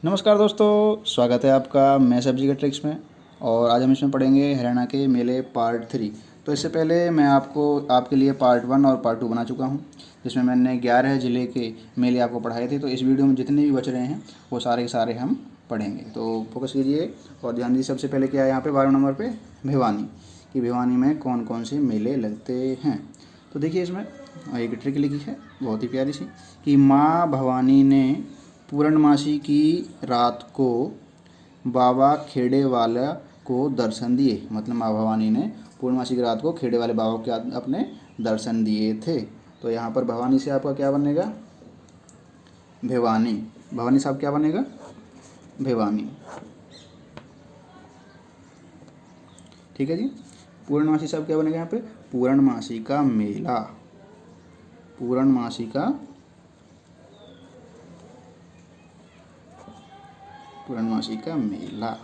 नमस्कार दोस्तों, स्वागत है आपका मैं सब्जी के ट्रिक्स में। और आज हम इसमें पढ़ेंगे हरियाणा के मेले पार्ट 3। तो इससे पहले मैं आपके लिए पार्ट 1 और पार्ट 2 बना चुका हूं, जिसमें मैंने 11 ज़िले के मेले आपको पढ़ाए थे। तो इस वीडियो में जितने भी बच रहे हैं वो सारे के सारे हम पढ़ेंगे। तो फोकस कीजिए और ध्यान दीजिए। सबसे पहले क्या है यहाँ पे 12 नंबर पे भिवानी, कि भिवानी में कौन कौन से मेले लगते हैं। तो देखिए इसमें एक ट्रिक लिखी है बहुत ही प्यारी सी, कि माँ भवानी ने पूर्णमासी की रात को बाबा खेड़े वाला को दर्शन दिए। मतलब माँ भवानी ने पूर्णमासी की रात को खेड़े वाले बाबा को अपने दर्शन दिए थे। तो यहाँ पर भवानी से आपका क्या बनेगा? भिवानी। भवानी साहब क्या बनेगा? भिवानी। ठीक है जी। पूर्णमासी साहब क्या बनेगा यहाँ पे? पूर्णमासी का मेला। पूर्णमासी का मेला।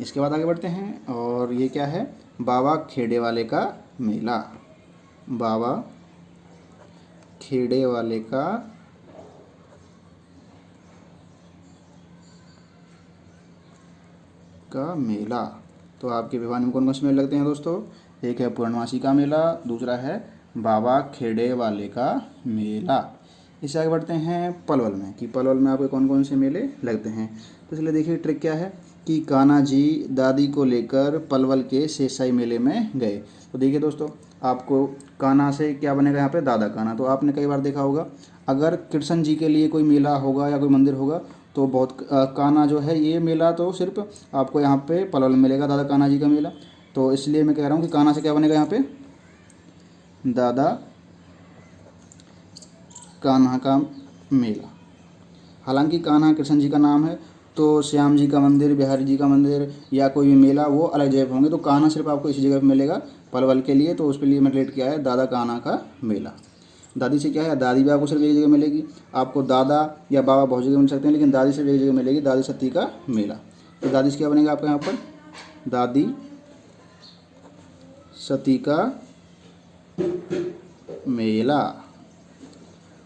इसके बाद आगे बढ़ते हैं और ये क्या है? बाबा खेड़े वाले का मेला। बाबा खेड़े वाले का मेला। तो आपके भिवानी में कौन कौन से मेले लगते हैं दोस्तों? एक है पूर्णमासी का मेला, दूसरा है बाबा खेड़े वाले का मेला। इससे आगे बढ़ते हैं पलवल में, कि पलवल में आपके कौन कौन से मेले लगते हैं। तो इसलिए देखिए ट्रिक क्या है, कि कान्हा जी दादी को लेकर पलवल के शेषशाही मेले में गए। तो देखिए दोस्तों, आपको कान्हा से क्या बनेगा यहाँ पे? दादा कान्हा। तो आपने कई बार देखा होगा, अगर कृष्ण जी के लिए कोई मेला होगा या कोई मंदिर होगा तो बहुत कान्हा जो है, ये मेला तो सिर्फ आपको यहाँ पे पलवल में मिलेगा, दादा कान्हा जी का मेला। तो इसलिए मैं कह रहा हूँ कि कान्हा से क्या बनेगा यहाँ पे? दादा कान्हा का मेला। हालांकि कान्हा कृष्ण जी का नाम है, तो श्याम जी का मंदिर, बिहारी जी का मंदिर या कोई भी मेला वो अलग जगह पे होंगे। तो कान्हा सिर्फ आपको इसी जगह पे मिलेगा पलवल के लिए। तो उसके लिए मैं रिलेट किया है दादा कान्हा का मेला। दादी से क्या है? दादी भी आपको सिर्फ एक जगह मिलेगी। आपको दादा या बाबा बहुत जगह मिल सकते हैं, लेकिन दादी सिर्फ एक जगह मिलेगी, दादी सती का मेला। तो दादी से क्या बनेगा आपका यहाँ पर? दादी सती का मेला।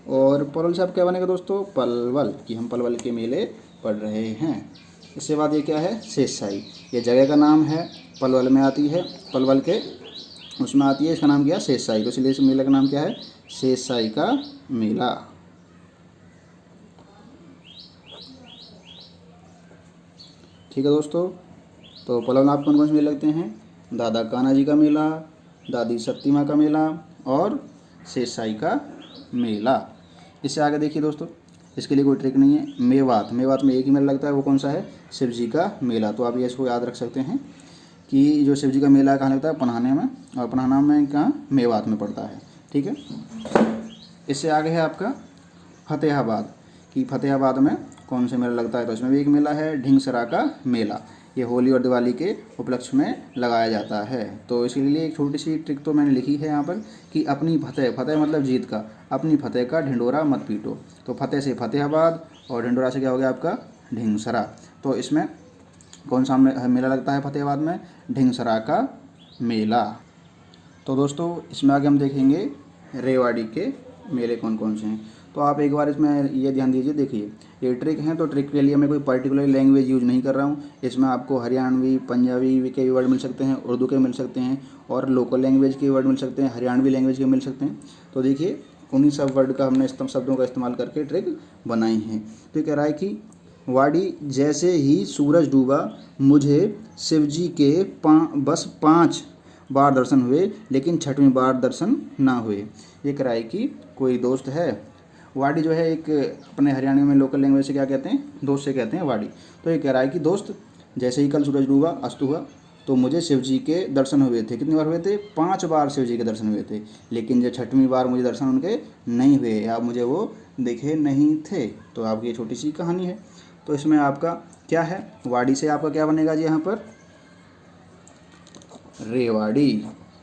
और पलवल से आप क्या बनेगा दोस्तों? पलवल, कि हम पलवल के मेले पढ़ रहे हैं। इसके बाद ये क्या है? शेषशाही। ये जगह का नाम है, पलवल में आती है, पलवल के उसमें आती है। इसका नाम क्या है? शेषशाही। तो इसलिए इस मेले का नाम क्या है? शेषशाही का मेला। ठीक है दोस्तों। तो पलवल में आप कौन कौन से मेले लगते हैं? दादा कान्हा जी का मेला, दादी सती माँ का मेला और शेषशाही का मेला। इससे आगे देखिए दोस्तों, इसके लिए कोई ट्रिक नहीं है। मेवात में एक ही मेला लगता है, वो कौन सा है? शिव जी का मेला। तो आप ये इसको याद रख सकते हैं कि जो शिव जी का मेला कहाँ लगता है? पन्हाने में, और पन्हाना में कहाँ? मेवात में पड़ता है। ठीक है। इससे आगे है आपका फतेहाबाद, कि फतेहाबाद में कौन से मेला लगता है? तो इसमें भी एक मेला है, ढींगसरा का मेला। ये होली और दिवाली के उपलक्ष्य में लगाया जाता है। तो इसके लिए एक छोटी सी ट्रिक तो मैंने लिखी है यहाँ पर, कि अपनी फतेह, फतेह मतलब जीत का, अपनी फतेह का ढिंडोरा मत पीटो। तो फतेह से फतेहाबाद और ढिंडोरा से क्या हो गया आपका? ढींगसरा। तो इसमें कौन सा मेला लगता है फतेहाबाद में? ढींगसरा का मेला। तो दोस्तों इसमें आगे हम देखेंगे रेवाड़ी के मेले कौन कौन से हैं। तो आप एक बार इसमें ये ध्यान दीजिए। देखिए ये ट्रिक है, तो ट्रिक के लिए मैं कोई पर्टिकुलर लैंग्वेज यूज़ नहीं कर रहा हूँ। इसमें आपको हरियाणवी, पंजाबी के वर्ड मिल सकते हैं, उर्दू के मिल सकते हैं, और लोकल लैंग्वेज के वर्ड मिल सकते हैं, हरियाणवी लैंग्वेज के मिल सकते हैं। तो देखिए उन्हीं सब वर्ड का हमने शब्दों का इस्तेमाल करके ट्रिक बनाई है। तो ये कह रहा है कि वाड़ी जैसे ही सूरज डूबा, मुझे शिवजी के बस 5 बार दर्शन हुए, लेकिन 6वीं बार दर्शन ना हुए। ये कह रहा है कि कोई दोस्त है। वाड़ी जो है एक अपने हरियाणा में लोकल लैंग्वेज से क्या कहते हैं? दोस्त से कहते हैं वाड़ी। तो ये कह रहा है कि दोस्त, जैसे ही कल सूरज डूबा, अस्त हुआ, तो मुझे शिव जी के दर्शन हुए थे। कितनी बार हुए थे? 5 बार शिव जी के दर्शन हुए थे, लेकिन जो 6वीं बार मुझे दर्शन उनके नहीं हुए, या मुझे वो दिखे नहीं थे। तो आपकी ये छोटी सी कहानी है। तो इसमें आपका क्या है? वाड़ी से आपका क्या बनेगा जी यहाँ पर? रेवाड़ी,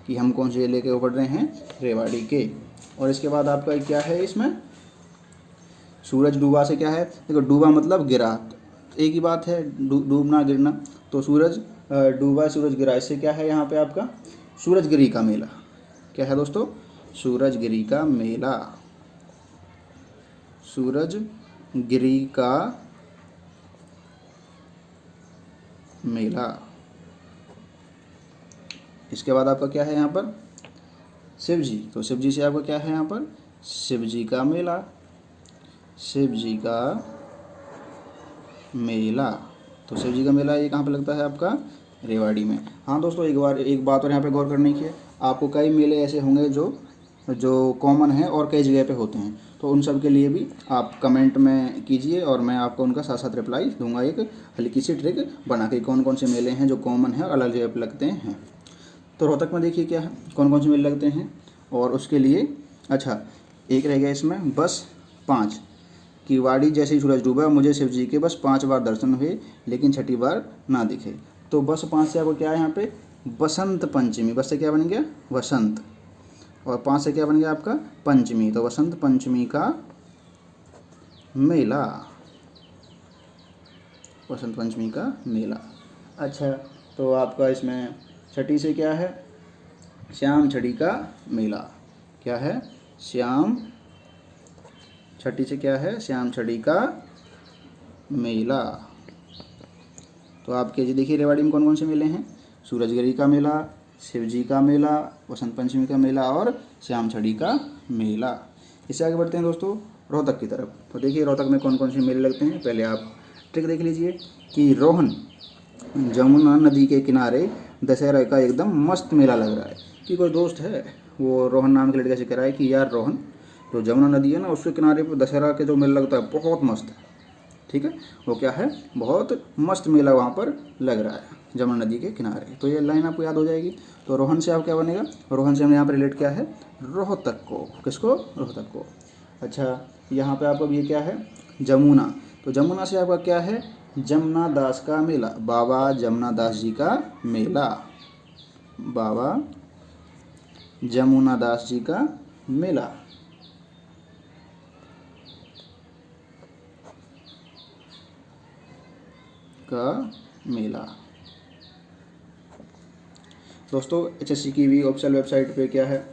कि हम कौन से लेके पढ़ रहे हैं? रेवाड़ी के। और इसके बाद आपका क्या है? इसमें सूरज डूबा से क्या है? देखो डूबा मतलब गिरा, एक ही बात है, डूबना गिरना। तो सूरज डूबा, सूरज गिरा, इससे क्या है यहाँ पे आपका? सूरजगिरी का मेला। क्या है दोस्तों? सूरजगिरी का मेला। सूरजगिरी का मेला। इसके बाद आपका क्या है यहाँ पर, शिव जी। तो शिव जी से आपका क्या है यहाँ पर, शिव जी का मेला, शिव जी का मेला। तो शिव जी का मेला ये कहाँ पे लगता है आपका, रेवाड़ी में। हाँ दोस्तों, एक बात और यहाँ पे गौर करने की है, आपको कई मेले ऐसे होंगे जो जो कॉमन है और कई जगह पे होते हैं, तो उन सब के लिए भी आप कमेंट में कीजिए और मैं आपको उनका साथ साथ रिप्लाई दूंगा, एक हल्की सी ट्रिक बना के, कौन कौन से मेले हैं जो कॉमन है और अलग जगह पे लगते हैं। तो रोहतक में देखिए क्या है, कौन कौन से मेले लगते हैं, और उसके लिए अच्छा एक रह गया इसमें, बस 5 कि वाड़ी जैसे ही सूरज डूबा मुझे शिव जी के बस 5 बार दर्शन हुए लेकिन छठी बार ना दिखे। तो बस 5 से आपको क्या है यहाँ पे, बसंत पंचमी। बस से क्या बन गया, वसंत, और 5 से क्या बन गया आपका, पंचमी। तो वसंत पंचमी का मेला, वसंत पंचमी का मेला। अच्छा, तो आपका इसमें छठी से क्या है, श्याम छठी का मेला। क्या है, श्याम छठी से क्या है, श्याम छठी का मेला। तो आपके जी देखिए रेवाड़ी में कौन कौन से मेले हैं, सूरजगिरी का मेला, शिव जी का मेला, वसंत पंचमी का मेला और श्याम छठी का मेला। इससे आगे बढ़ते हैं दोस्तों रोहतक की तरफ। तो देखिए रोहतक में कौन कौन से मेले लगते हैं, पहले आप ट्रिक देख लीजिए कि रोहन जमुना नदी के किनारे दशहरा का एकदम मस्त मेला लग रहा है। कि कोई दोस्त है वो रोहन नाम के लड़के से कह रहा है कि यार रोहन, जो जमुना नदी है ना उसके किनारे पर दशहरा के जो मेला लगता है बहुत मस्त है। ठीक है, वो क्या है, बहुत मस्त मेला वहाँ पर लग रहा है जमुना नदी के किनारे। तो ये लाइन आपको याद हो जाएगी। तो रोहन से आप क्या बनेगा, रोहन से हमने यहाँ पर रिलेट किया है रोहतक को, किसको, रोहतक को। अच्छा, यहाँ पे आपका ये क्या है, जमुना। तो जमुना से आपका क्या है, जमुना दास का मेला, बाबा जमुना दास जी का मेला, बाबा जमुना दास जी का मेला। का मेला। दोस्तों एचएससी की भी ऑफिशियल वेबसाइट पे क्या है,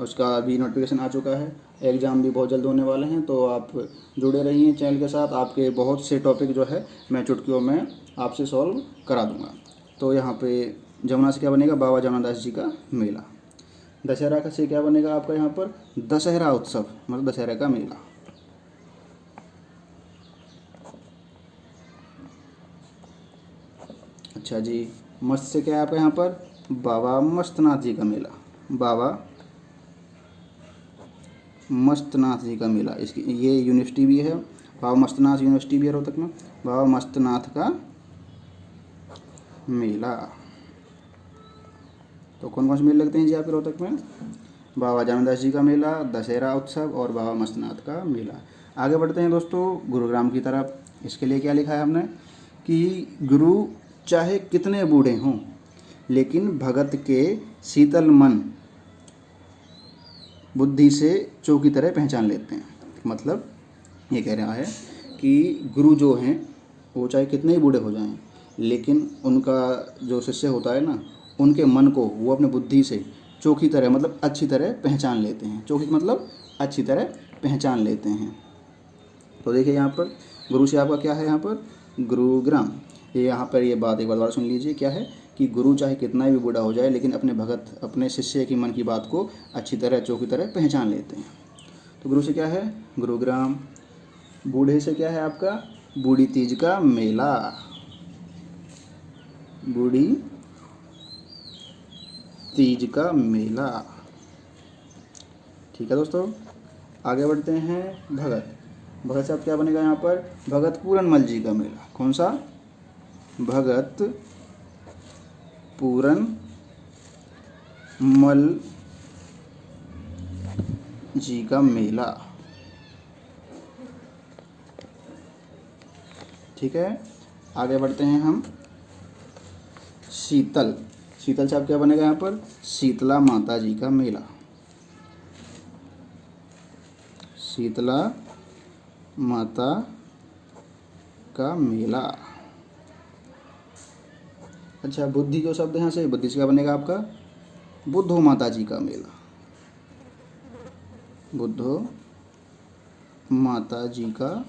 उसका भी नोटिफिकेशन आ चुका है, एग्ज़ाम भी बहुत जल्द होने वाले हैं। तो आप जुड़े रहिए चैनल के साथ, आपके बहुत से टॉपिक जो है मैं चुटकियों में आपसे सॉल्व करा दूंगा। तो यहाँ पे जमुना से क्या बनेगा, बाबा जमुना दास जी का मेला। दशहरा का से क्या बनेगा आपका यहाँ पर, दशहरा उत्सव, मतलब दशहरा का मेला। अच्छा जी, मस्त से क्या है आपका यहाँ पर, बाबा मस्तनाथ जी का मेला, बाबा मस्तनाथ जी का मेला। इसकी ये यूनिवर्सिटी भी है, बाबा मस्तनाथ यूनिवर्सिटी भी है रोहतक में, बाबा मस्तनाथ का मेला। तो कौन कौन से मेले लगते हैं जी आपके रोहतक में, बाबा जामदास जी का मेला, दशहरा उत्सव और बाबा मस्तनाथ का मेला। आगे बढ़ते हैं दोस्तों गुरुग्राम की तरफ। इसके लिए क्या लिखा है हमने कि गुरु चाहे कितने बूढ़े हों लेकिन भगत के शीतल मन बुद्धि से चौ की तरह पहचान लेते हैं। मतलब ये कह रहा है कि गुरु जो हैं वो चाहे कितने ही बूढ़े हो जाएं लेकिन उनका जो शिष्य होता है ना, उनके मन को वो अपने बुद्धि से चोखी तरह मतलब अच्छी तरह पहचान लेते हैं। चोखी मतलब अच्छी तरह पहचान लेते हैं। तो देखिए यहाँ पर गुरु से आपका क्या है, यहाँ पर गुरुग्राम। ये यहाँ पर ये बात एक बार सुन लीजिए, क्या है कि गुरु चाहे कितना भी बूढ़ा हो जाए लेकिन अपने भगत अपने शिष्य की मन की बात को अच्छी तरह चोखी तरह पहचान लेते हैं। तो गुरु से क्या है, गुरुग्राम। बूढ़े से क्या है आपका, बूढ़ी तीज का मेला, बूढ़ी तीज का मेला। ठीक है दोस्तों, आगे बढ़ते हैं भगत। भगत से आप क्या बनेगा यहाँ पर, भगत पूरनमल जी का मेला। कौन सा, भगत पूरनमल जी का मेला। ठीक है, आगे बढ़ते हैं हम शीतल। शीतल से आप क्या बनेगा यहाँ पर, शीतला माता जी का मेला, शीतला माता का मेला। अच्छा, बुद्धि जो शब्द यहाँ से, बुद्धि से क्या बनेगा आपका, बुद्धो माता जी का मेला, बुद्धो माता जी का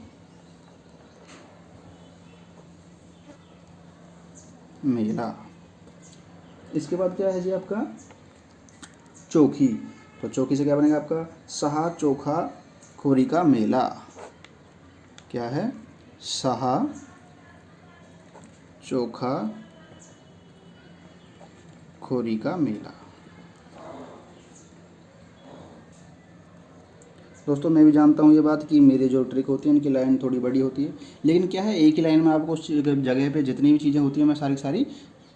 मेला। इसके बाद क्या है जी आपका चोखी। तो चोखी से क्या बनेगा आपका सहा चोखा खोरी का मेला। क्या है सहा चोखा खोरी का मेला। दोस्तों मैं भी जानता हूँ ये बात कि मेरे जो ट्रिक होती है इनकी लाइन थोड़ी बड़ी होती है, लेकिन क्या है एक ही लाइन में आपको उस जगह पे जितनी भी चीज़ें होती हैं मैं सारी सारी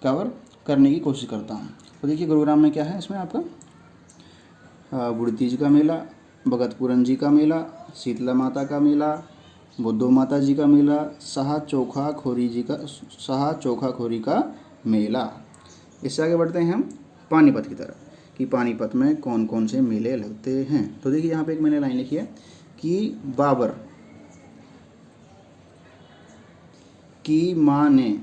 कवर करने की कोशिश करता हूँ। तो देखिए गुरुग्राम में क्या है इसमें आपका बुढ़ी तीज का मेला, भगत पूरन जी का मेला, शीतला माता का मेला, बुद्धो माता जी का मेला, सहा चोखा खोरी का मेला। इससे आगे बढ़ते हैं हम पानीपत की तरफ कि पानीपत में कौन कौन से मेले लगते हैं। तो देखिए यहाँ पे एक मैंने लाइन लिखी है कि बाबर की माँ ने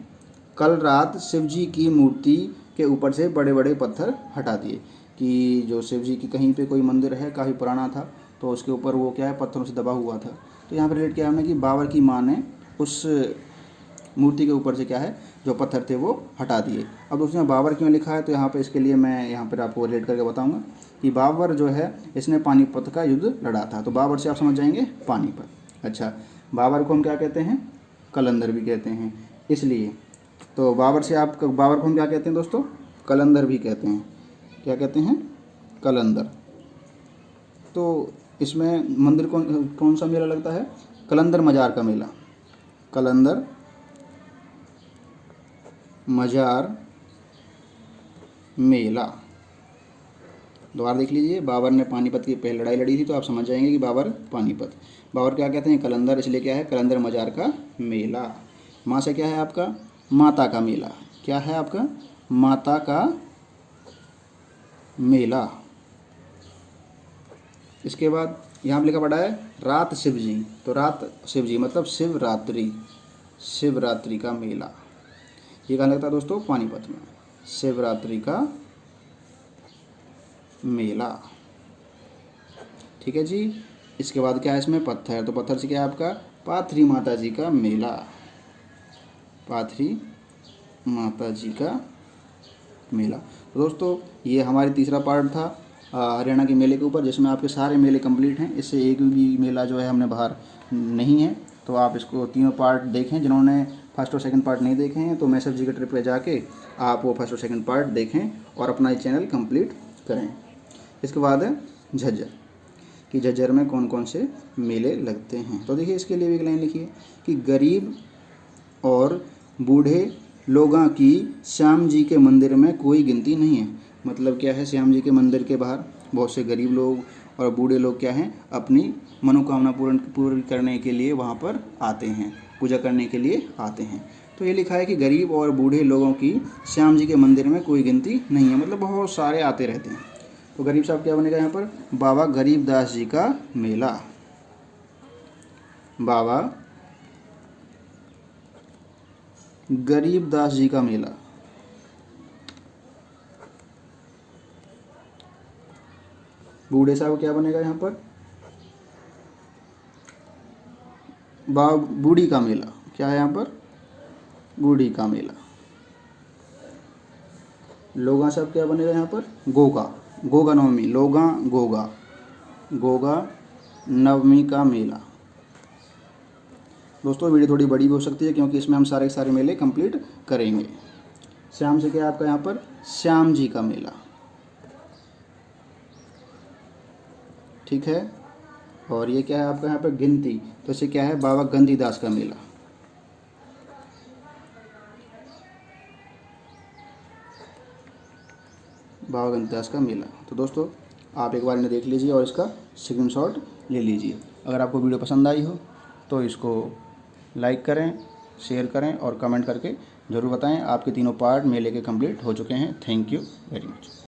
कल रात शिव जी की मूर्ति के ऊपर से बड़े बड़े पत्थर हटा दिए। कि जो शिव जी की कहीं पे कोई मंदिर है काफ़ी पुराना था तो उसके ऊपर वो क्या है पत्थरों से दबा हुआ था। तो यहाँ पर रिलेट किया हमने कि बाबर की माँ ने उस मूर्ति के ऊपर से क्या है जो पत्थर थे वो हटा दिए। अब उसने बाबर क्यों लिखा है तो यहाँ पे इसके लिए मैं यहाँ पर आपको रिलेट करके बताऊँगा कि बाबर जो है इसने पानीपत का युद्ध लड़ा था। तो बाबर से आप समझ जाएंगे पानीपत। अच्छा बाबर को हम क्या कहते हैं कलंदर भी कहते हैं। इसलिए तो बाबर को हम क्या कहते हैं दोस्तों कलंदर भी कहते हैं। क्या कहते हैं कलंदर। तो इसमें मंदिर कौन सा मेला लगता है कलंदर मजार का मेला। कलंदर मजार मेला। दोबारा देख लीजिए बाबर ने पानीपत की पहली लड़ाई लड़ी थी तो आप समझ जाएंगे कि बाबर पानीपत। बाबर क्या कहते हैं कलंदर, इसलिए क्या है कलंदर मजार का मेला। माँ से क्या है आपका माता का मेला। क्या है आपका माता का मेला। इसके बाद यहाँ पर लिखा पड़ा है रात शिव जी। तो रात शिव जी मतलब शिवरात्रि का मेला। ये कहाँ लगता है दोस्तों पानीपत में शिवरात्रि का मेला। ठीक है जी। इसके बाद क्या है इसमें पत्थर। तो पत्थर से क्या है आपका पाथरी माता जी का मेला। पाथरी माता जी का मेला। तो दोस्तों ये हमारी तीसरा पार्ट था हरियाणा के मेले के ऊपर जिसमें आपके सारे मेले कंप्लीट हैं। इससे एक भी मेला जो है हमने बाहर नहीं है। तो आप इसको तीनों पार्ट देखें। जिन्होंने फर्स्ट और सेकंड पार्ट नहीं देखे हैं तो मैसेज जी के ट्रिप पे जाके आप वो फर्स्ट और सेकंड पार्ट देखें और अपना ये चैनल कंप्लीट करें। इसके बाद है झज्जर कि झज्जर में कौन कौन से मेले लगते हैं। तो देखिए इसके लिए भी एक लाइन लिखी है कि गरीब और बूढ़े लोगों की श्याम जी के मंदिर में कोई गिनती नहीं है। मतलब क्या है श्याम जी के मंदिर के बाहर बहुत से गरीब लोग और बूढ़े लोग क्या हैं अपनी मनोकामना पूर्ण करने के लिए वहाँ पर आते हैं, पूजा करने के लिए आते हैं। तो ये लिखा है कि गरीब और बूढ़े लोगों की श्याम जी के मंदिर में कोई गिनती नहीं है, मतलब बहुत सारे आते रहते हैं। तो गरीब साहब क्या बनेगा यहाँ पर बाबा गरीबदास जी का मेला। बाबा गरीबदास जी का मेला। बूढ़े साहब क्या बनेगा यहाँ पर बूढ़ी का मेला। क्या है यहाँ पर बूढ़ी का मेला। लोगा साहब क्या बनेगा यहाँ पर गोगा नवमी गोगा नवमी का मेला। दोस्तों वीडियो थोड़ी बड़ी भी हो सकती है क्योंकि इसमें हम सारे के सारे मेले कंप्लीट करेंगे। श्याम से क्या है आपका यहाँ पर श्याम जी का मेला। ठीक है। और ये क्या है आपका यहाँ पर गिनती। तो इसे क्या है बाबा गंधीदास का मेला। बाबा गंधीदास का मेला। तो दोस्तों आप एक बार इन्हें देख लीजिए और इसका स्क्रीनशॉट ले लीजिए। अगर आपको वीडियो पसंद आई हो तो इसको लाइक करें, शेयर करें और कमेंट करके ज़रूर बताएं। आपके तीनों पार्ट मेले के कंप्लीट हो चुके हैं। Thank you very much.